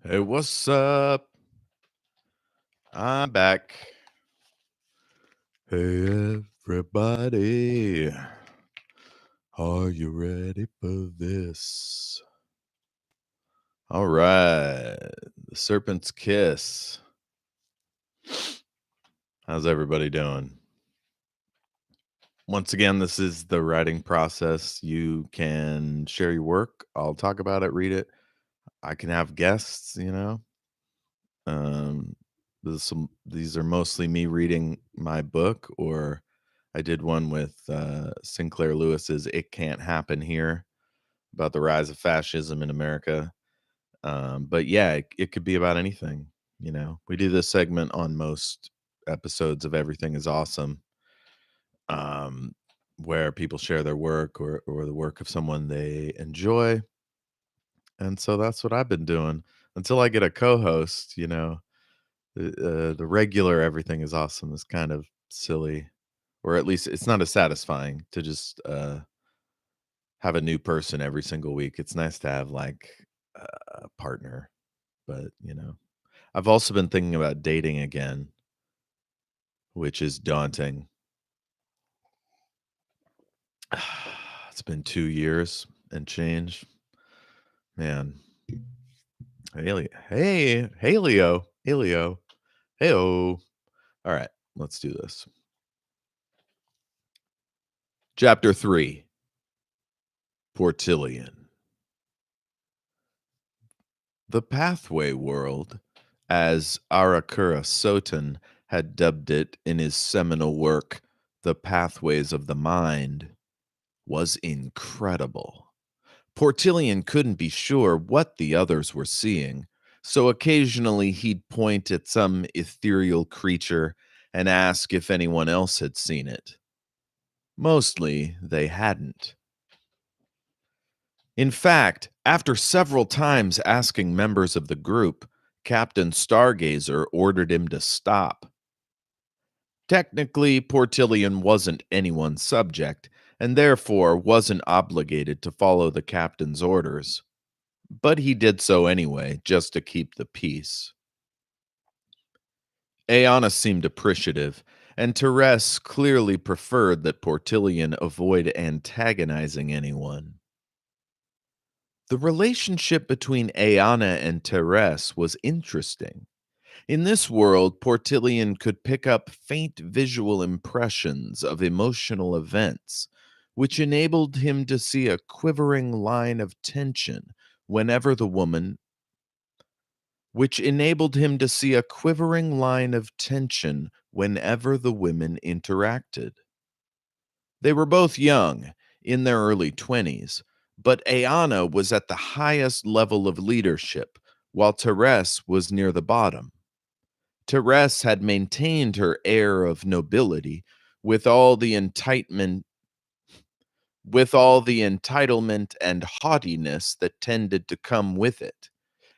Hey, what's up? I'm back. Hey, everybody. Are you ready for this? All right. The Serpent's Kiss. How's everybody doing? Once again, this is the writing process. You can share your work. I'll talk about it, read it. I can have guests. Um, these are mostly me reading my book, or I did one with Sinclair Lewis's "It Can't Happen Here" about the rise of fascism in America. But yeah, it could be about anything. We do this segment on most episodes of Everything Is Awesome, um, where people share their work or the work of someone they enjoy, and so that's what I've been doing until I get a co-host. The regular Everything Is Awesome is kind of silly, or at least it's not as satisfying to just, have a new person every single week. It's nice to have, like, a partner, but. I've also been thinking about dating again, which is daunting. It's been 2 years and change. Man. Hey, Leo. Hey, Leo. Heyo. Alright, let's do this. Chapter 3, Portillian. The Pathway World, as Arakura Soten had dubbed it in his seminal work, The Pathways of the Mind, was incredible. Portillian couldn't be sure what the others were seeing, so occasionally he'd point at some ethereal creature and ask if anyone else had seen it. Mostly, they hadn't. In fact, after several times asking members of the group, Captain Stargazer ordered him to stop. Technically, Portillian wasn't anyone's subject, and therefore wasn't obligated to follow the captain's orders. But he did so anyway, just to keep the peace. Aeona seemed appreciative, and Therese clearly preferred that Portillian avoid antagonizing anyone. The relationship between Aeona and Therese was interesting. In this world, Portillian could pick up faint visual impressions of emotional events, which enabled him to see a quivering line of tension whenever the woman which enabled him to see a quivering line of tension whenever the women interacted. They were both young, in their early 20s, but Aeona was at the highest level of leadership, while Therese was near the bottom. Therese had maintained her air of nobility with all the entitlement and haughtiness that tended to come with it.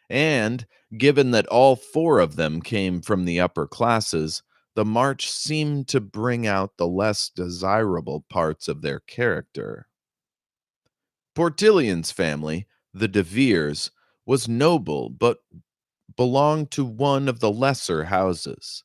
And given that all four of them came from the upper classes, the march seemed to bring out the less desirable parts of their character. Portillian's family, the De Veres, was noble but belonged to one of the lesser houses.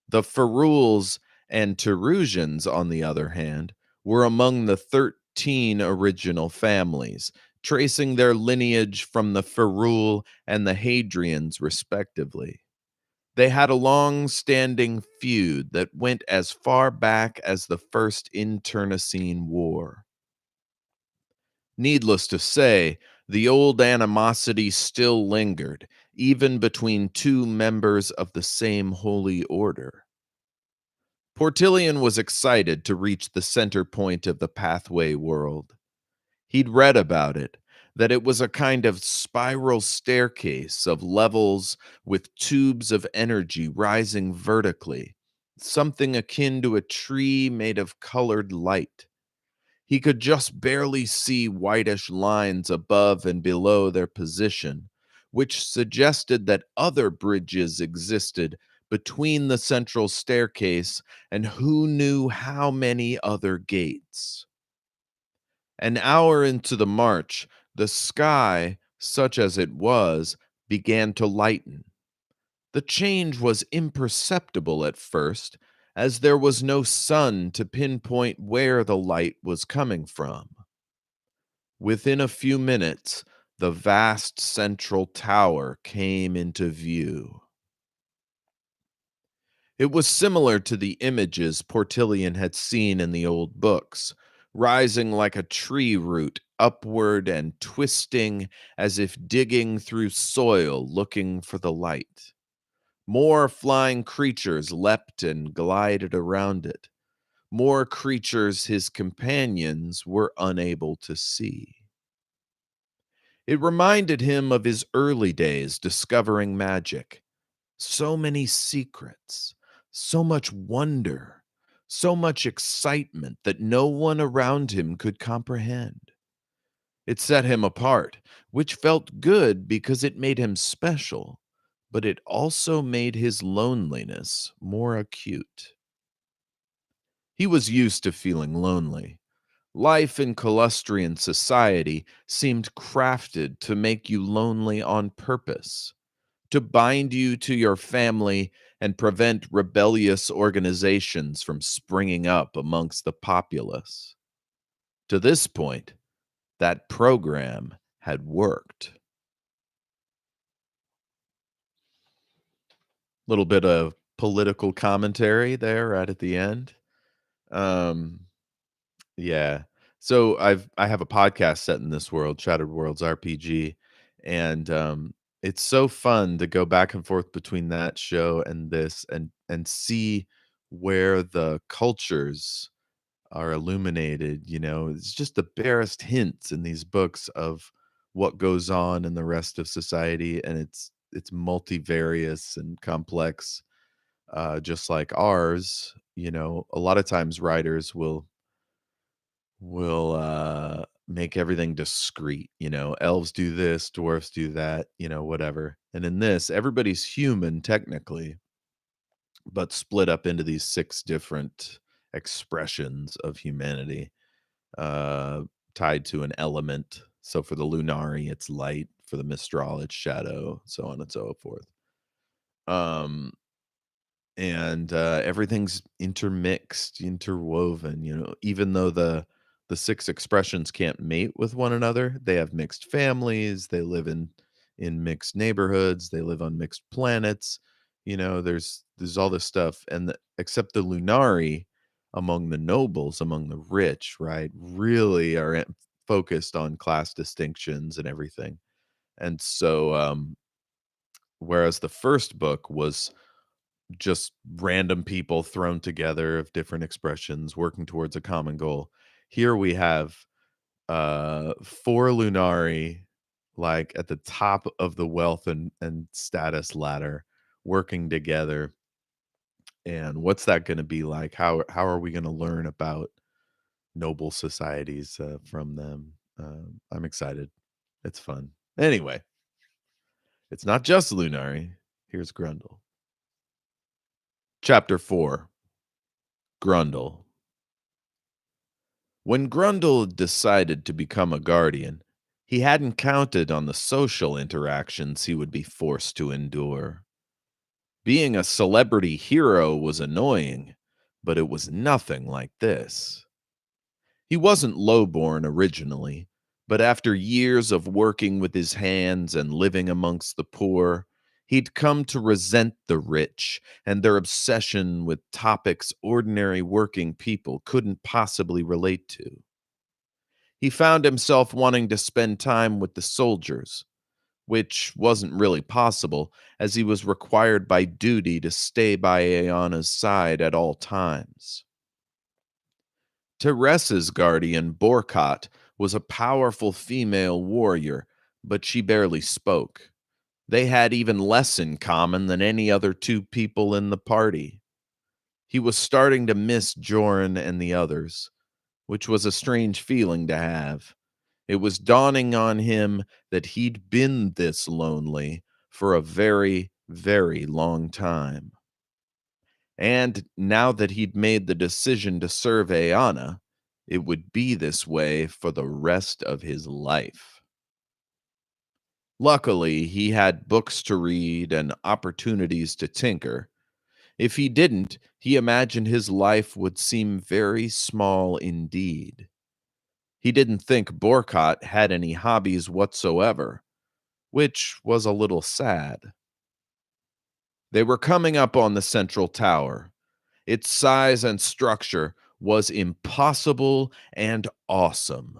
The Ferules and Terusians, on the other hand, were among the 13 original families, tracing their lineage from the Ferule and the Hadrians, respectively. They had a long-standing feud that went as far back as the First Internecine War. Needless to say, the old animosity still lingered, even between two members of the same holy order. Portillian was excited to reach the center point of the pathway world. He'd read about it, that it was a kind of spiral staircase of levels with tubes of energy rising vertically, something akin to a tree made of colored light. He could just barely see whitish lines above and below their position, which suggested that other bridges existed between the central staircase and who knew how many other gates. An hour into the march, the sky, such as it was, began to lighten. The change was imperceptible at first, as there was no sun to pinpoint where the light was coming from. Within a few minutes, the vast central tower came into view. It was similar to the images Portillian had seen in the old books, rising like a tree root upward and twisting as if digging through soil looking for the light. More flying creatures leapt and glided around it. More creatures his companions were unable to see. It reminded him of his early days discovering magic. So many secrets, so much wonder, so much excitement that no one around him could comprehend. It set him apart, which felt good because it made him special, but it also made his loneliness more acute. He was used to feeling lonely. Life in Colustrian society seemed crafted to make you lonely on purpose, to bind you to your family and prevent rebellious organizations from springing up amongst the populace. To this point, that program had worked. Little bit of political commentary there right at the end. Um, yeah. So I have a podcast set in this world, Shattered Worlds RPG, and it's so fun to go back and forth between that show and this and see where the cultures are illuminated, you know. It's just the barest hints in these books of what goes on in the rest of society, and it's multivarious and complex, just like ours. You know, a lot of times writers will make everything discrete, you know, elves do this, dwarfs do that, you know, whatever. And in this, everybody's human technically, but split up into these six different expressions of humanity, uh, tied to an element. So for the Lunari, it's light. For the Mistral, it's shadow, so on and so forth. Um, and everything's intermixed, interwoven, you know, even though the six expressions can't mate with one another, they have mixed families, they live in mixed neighborhoods, they live on mixed planets. You know, there's all this stuff, and except the Lunari, among the nobles, among the rich, right, really are focused on class distinctions and everything. And so whereas the first book was just random people thrown together of different expressions working towards a common goal. Here we have four Lunari, like at the top of the wealth and status ladder, working together. And what's that going to be like? How are we going to learn about noble societies from them? I'm excited. It's fun. Anyway, it's not just Lunari. Here's Grundle. Chapter 4. Grundle. When Grundle decided to become a guardian, he hadn't counted on the social interactions he would be forced to endure. Being a celebrity hero was annoying, but it was nothing like this. He wasn't lowborn originally, but after years of working with his hands and living amongst the poor, he'd come to resent the rich and their obsession with topics ordinary working people couldn't possibly relate to. He found himself wanting to spend time with the soldiers, which wasn't really possible, as he was required by duty to stay by Aeonna's side at all times. Teresa's guardian, Borkat, was a powerful female warrior, but she barely spoke. They had even less in common than any other two people in the party. He was starting to miss Joran and the others, which was a strange feeling to have. It was dawning on him that he'd been this lonely for a very, very long time. And now that he'd made the decision to serve Aeonna, it would be this way for the rest of his life. Luckily, he had books to read and opportunities to tinker. If he didn't, he imagined his life would seem very small indeed. He didn't think Borcott had any hobbies whatsoever, which was a little sad. They were coming up on the central tower. Its size and structure was impossible and awesome.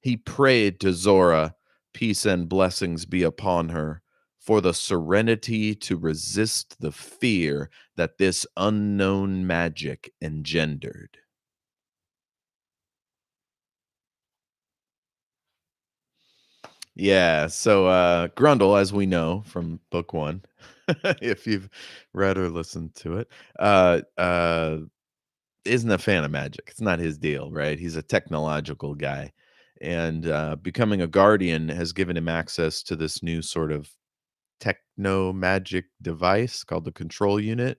He prayed to Zora, peace and blessings be upon her, for the serenity to resist the fear that this unknown magic engendered. Yeah, so Grundle, as we know from book one, if you've read or listened to it, uh, uh, isn't a fan of magic. It's not his deal, right? He's a technological guy. And becoming a guardian has given him access to this new sort of techno magic device called the control unit.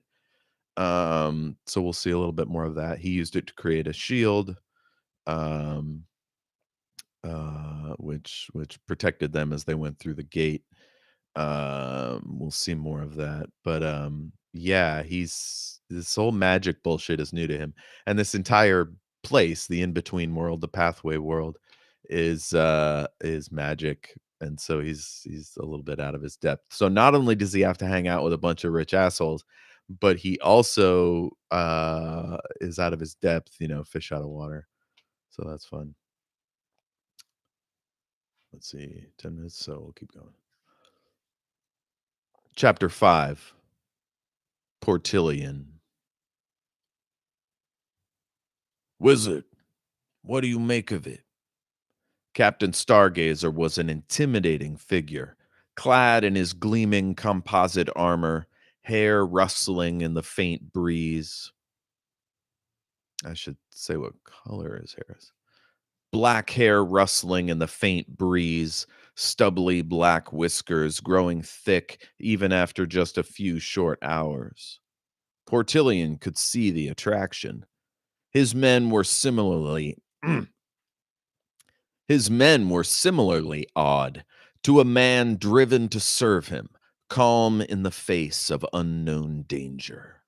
So we'll see a little bit more of that. He used it to create a shield, um, which protected them as they went through the gate. We'll see more of that. But yeah, he's this whole magic bullshit is new to him. And this entire place, the in-between world, the pathway world, is magic. And so he's a little bit out of his depth. So not only does he have to hang out with a bunch of rich assholes, but he also is out of his depth, fish out of water. So that's fun. Let's see, 10 minutes, so we'll keep going. Chapter 5, Portillian. Wizard, what do you make of it? Captain Stargazer was an intimidating figure, clad in his gleaming composite armor, hair rustling in the faint breeze. I should say what color his hair is. Black hair rustling in the faint breeze, stubbly black whiskers growing thick even after just a few short hours. Portillian could see the attraction. His men were similarly His men were similarly odd to a man driven to serve him, calm in the face of unknown danger.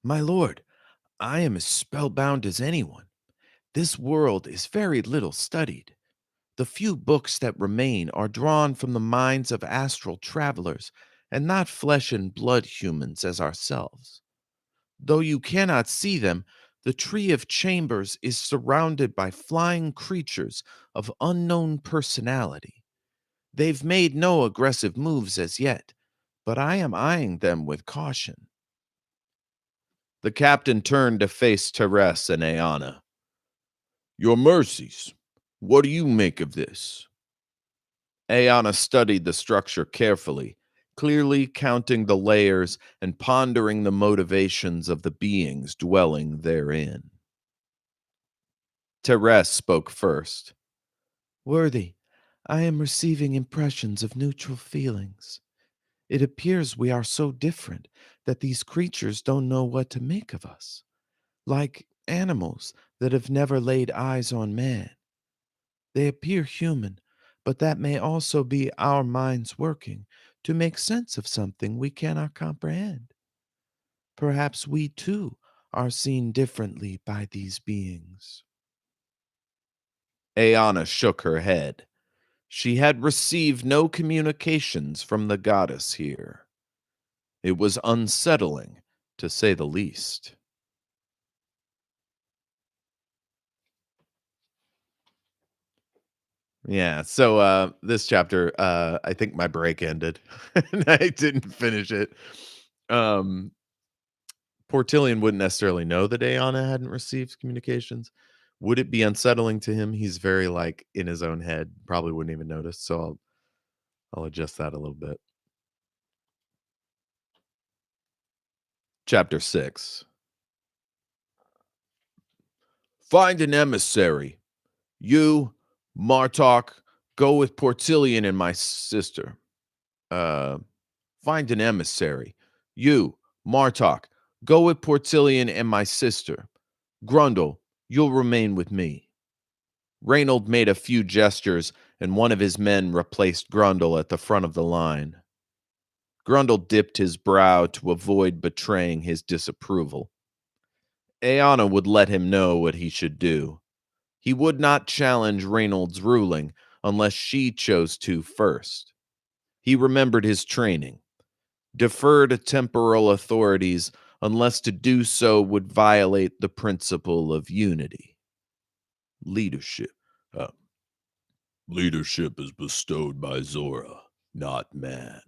My lord, I am as spellbound as anyone. This world is very little studied. The few books that remain are drawn from the minds of astral travelers, and not flesh and blood humans as ourselves. Though you cannot see them, the Tree of Chambers is surrounded by flying creatures of unknown personality. They've made no aggressive moves as yet, but I am eyeing them with caution. The captain turned to face Teres and Ayanna. Your mercies, what do you make of this? Ayanna studied the structure carefully, clearly counting the layers and pondering the motivations of the beings dwelling therein. Teres spoke first. Worthy, I am receiving impressions of neutral feelings. It appears we are so different that these creatures don't know what to make of us, like animals that have never laid eyes on man. They appear human, but that may also be our minds working to make sense of something we cannot comprehend. Perhaps we too are seen differently by these beings. Ayanna shook her head. She had received no communications from the goddess here. It was unsettling, to say the least. Yeah, so this chapter, I think my break ended and I didn't finish it. Um Portillian wouldn't necessarily know that Ayanna hadn't received communications. Would it be unsettling to him? He's very like in his own head, probably wouldn't even notice. So I'll adjust that a little bit. Chapter 6. Find an emissary. You, Martok, go with Portillian and my sister. Uh, find an emissary. You, Martok, go with Portillian and my sister. Grundle, you'll remain with me. Reynold made a few gestures, and one of his men replaced Grundle at the front of the line. Grundle dipped his brow to avoid betraying his disapproval. Aeona would let him know what he should do. He would not challenge Reynold's ruling unless she chose to first. He remembered his training. Defer to temporal authorities unless to do so would violate the principle of unity. Leadership. Uh, Leadership is bestowed by Zora, not man.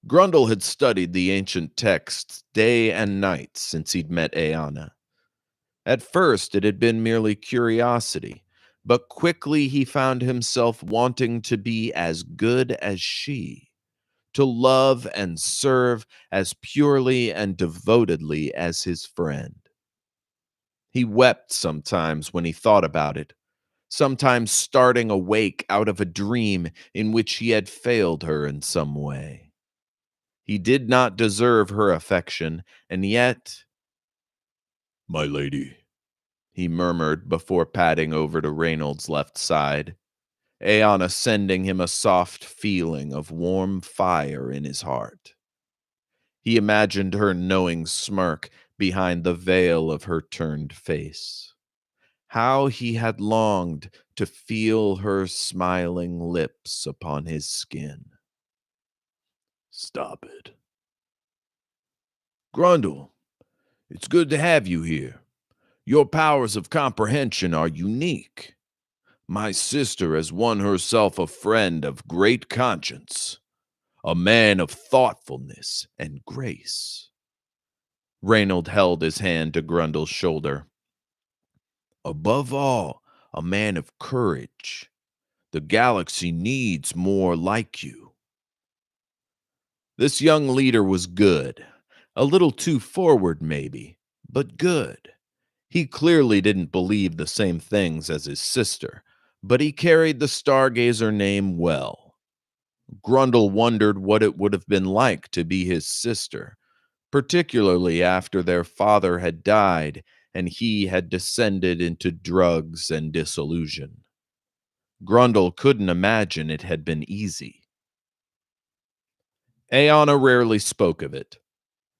Grundle had studied the ancient texts day and night since he'd met Aeona. At first, it had been merely curiosity, but quickly he found himself wanting to be as good as she, to love and serve as purely and devotedly as his friend. He wept sometimes when he thought about it, sometimes starting awake out of a dream in which he had failed her in some way. He did not deserve her affection, and yet, "My lady," he murmured before padding over to Reynold's left side, Aeona sending him a soft feeling of warm fire in his heart. He imagined her knowing smirk behind the veil of her turned face. How he had longed to feel her smiling lips upon his skin. "Stop it. Grundle, it's good to have you here. Your powers of comprehension are unique. My sister has won herself a friend of great conscience, a man of thoughtfulness and grace." Reynold held his hand to Grundle's shoulder. "Above all, a man of courage. The galaxy needs more like you." This young leader was good. A little too forward, maybe, but good. He clearly didn't believe the same things as his sister, but he carried the Stargazer name well. Grundle wondered what it would have been like to be his sister, particularly after their father had died and he had descended into drugs and disillusion. Grundle couldn't imagine it had been easy. Aeona rarely spoke of it.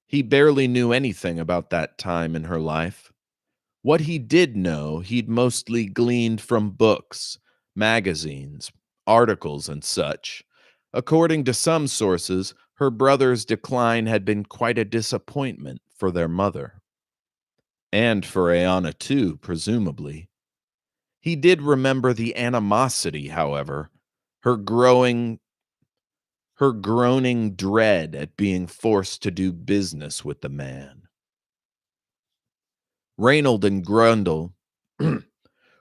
He barely knew anything about that time in her life. What he did know, he'd mostly gleaned from books, magazines, articles, and such. According to some sources, her brother's decline had been quite a disappointment for their mother. And for Aeona, too, presumably. He did remember the animosity, however, her growing her groaning dread at being forced to do business with the man. Reynold and Grundle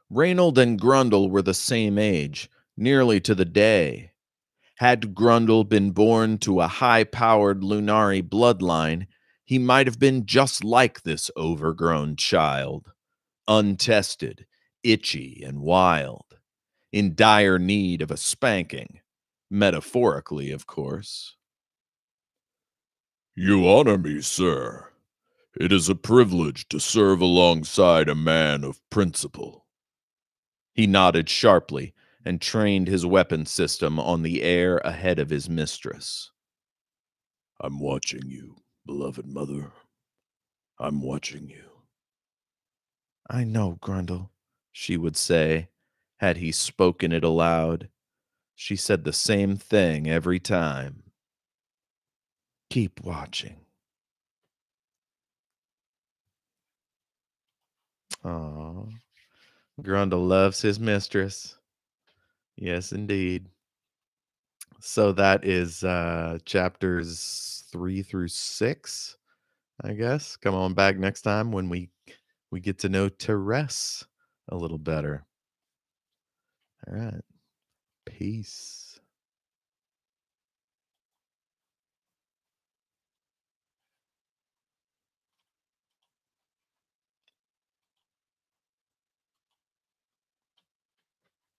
Reynold and Grundle were the same age, nearly to the day. Had Grundle been born to a high-powered Lunari bloodline, he might have been just like this overgrown child, untested, itchy, and wild, in dire need of a spanking, metaphorically, of course. "You honor me, sir. It is a privilege to serve alongside a man of principle." He nodded sharply and trained his weapon system on the air ahead of his mistress. "I'm watching you, beloved mother. I'm watching you." "I know, Grundle," she would say, had he spoken it aloud. She said the same thing every time. "Keep watching." Aw, Grundle loves his mistress. Yes, indeed. So that is chapters 3 through 6, I guess. Come on back next time when we get to know Therese a little better. All right. Peace.